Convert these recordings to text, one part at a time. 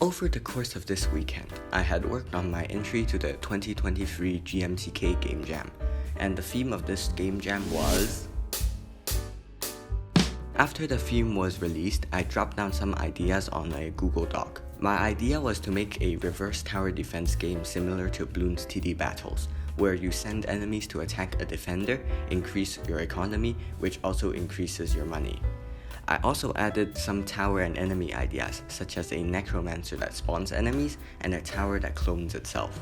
Over the course of this weekend, I had worked on my entry to the 2023 GMTK Game Jam, and the theme of this Game Jam was... After the theme was released, I dropped down some ideas on a Google Doc. My idea was to make a reverse tower defense game similar to Bloons TD Battles, where you send enemies to attack a defender, increase your economy, which also increases your money. I also added some tower and enemy ideas, such as a necromancer that spawns enemies and a tower that clones itself.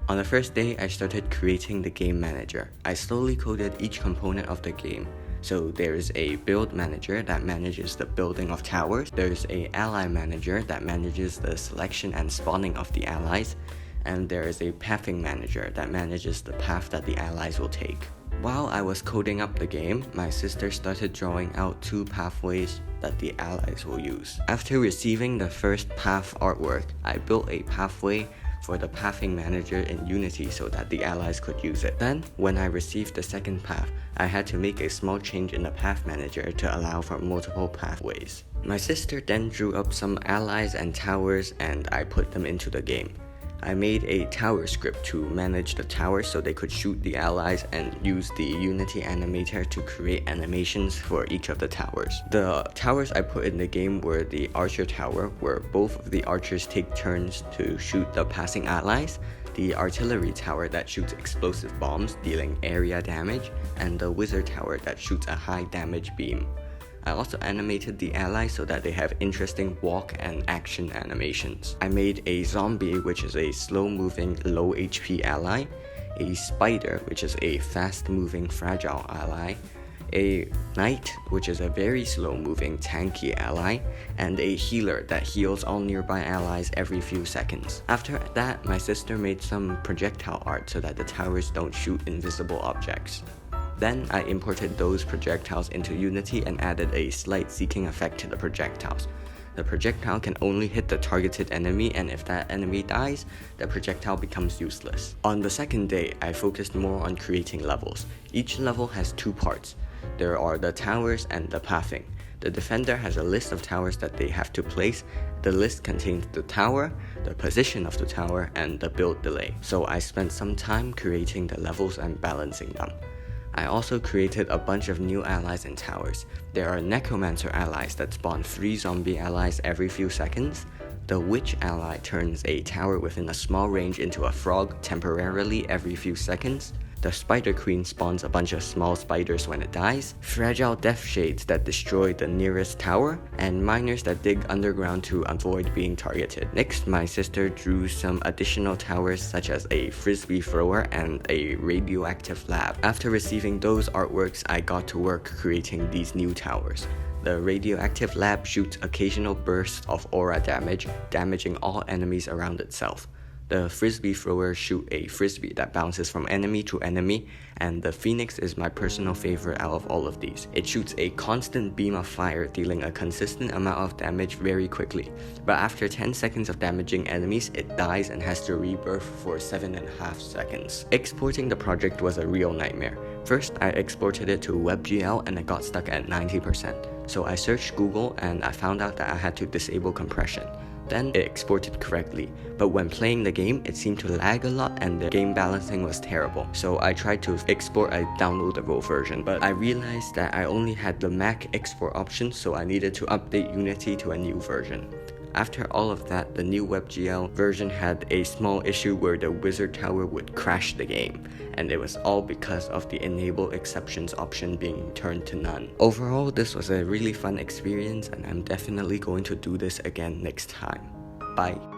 On the first day, I started creating the game manager. I slowly coded each component of the game. So there's a build manager that manages the building of towers, there's a ally manager that manages the selection and spawning of the allies, and there is a pathing manager that manages the path that the allies will take. While I was coding up the game, my sister started drawing out 2 pathways that the allies will use. After receiving the first path artwork, I built a pathway for the pathing manager in Unity so that the allies could use it. Then, when I received the second path, I had to make a small change in the path manager to allow for multiple pathways. My sister then drew up some allies and towers and I put them into the game. I made a tower script to manage the towers so they could shoot the allies and use the Unity animator to create animations for each of the towers. The towers I put in the game were the archer tower, where both of the archers take turns to shoot the passing allies, the artillery tower that shoots explosive bombs dealing area damage, and the wizard tower that shoots a high damage beam. I also animated the allies so that they have interesting walk and action animations. I made a zombie, which is a slow-moving, low HP ally, a spider, which is a fast-moving, fragile ally, a knight, which is a very slow-moving, tanky ally, and a healer that heals all nearby allies every few seconds. After that, my sister made some projectile art so that the towers don't shoot invisible objects. Then I imported those projectiles into Unity and added a slight seeking effect to the projectiles. The projectile can only hit the targeted enemy, and if that enemy dies, the projectile becomes useless. On the second day, I focused more on creating levels. Each level has 2 parts. There are the towers and the pathing. The defender has a list of towers that they have to place. The list contains the tower, the position of the tower, and the build delay. So I spent some time creating the levels and balancing them. I also created a bunch of new allies and towers. There are necromancer allies that spawn 3 zombie allies every few seconds. The witch ally turns a tower within a small range into a frog temporarily every few seconds. The spider queen spawns a bunch of small spiders when it dies, fragile death shades that destroy the nearest tower, and miners that dig underground to avoid being targeted. Next, my sister drew some additional towers such as a frisbee thrower and a radioactive lab. After receiving those artworks, I got to work creating these new towers. The radioactive lab shoots occasional bursts of aura damage, damaging all enemies around itself. The frisbee throwers shoot a frisbee that bounces from enemy to enemy, and the phoenix is my personal favorite out of all of these. It shoots a constant beam of fire, dealing a consistent amount of damage very quickly, but after 10 seconds of damaging enemies, it dies and has to rebirth for 7.5 seconds. Exporting the project was a real nightmare. First, I exported it to WebGL and it got stuck at 90%. So I searched Google and I found out that I had to disable compression. Then it exported correctly, but when playing the game, it seemed to lag a lot and the game balancing was terrible. So I tried to export a downloadable version, but I realized that I only had the Mac export option, so I needed to update Unity to a new version. After all of that, the new WebGL version had a small issue where the wizard tower would crash the game, and it was all because of the enable exceptions option being turned to none. Overall, this was a really fun experience and I'm definitely going to do this again next time. Bye.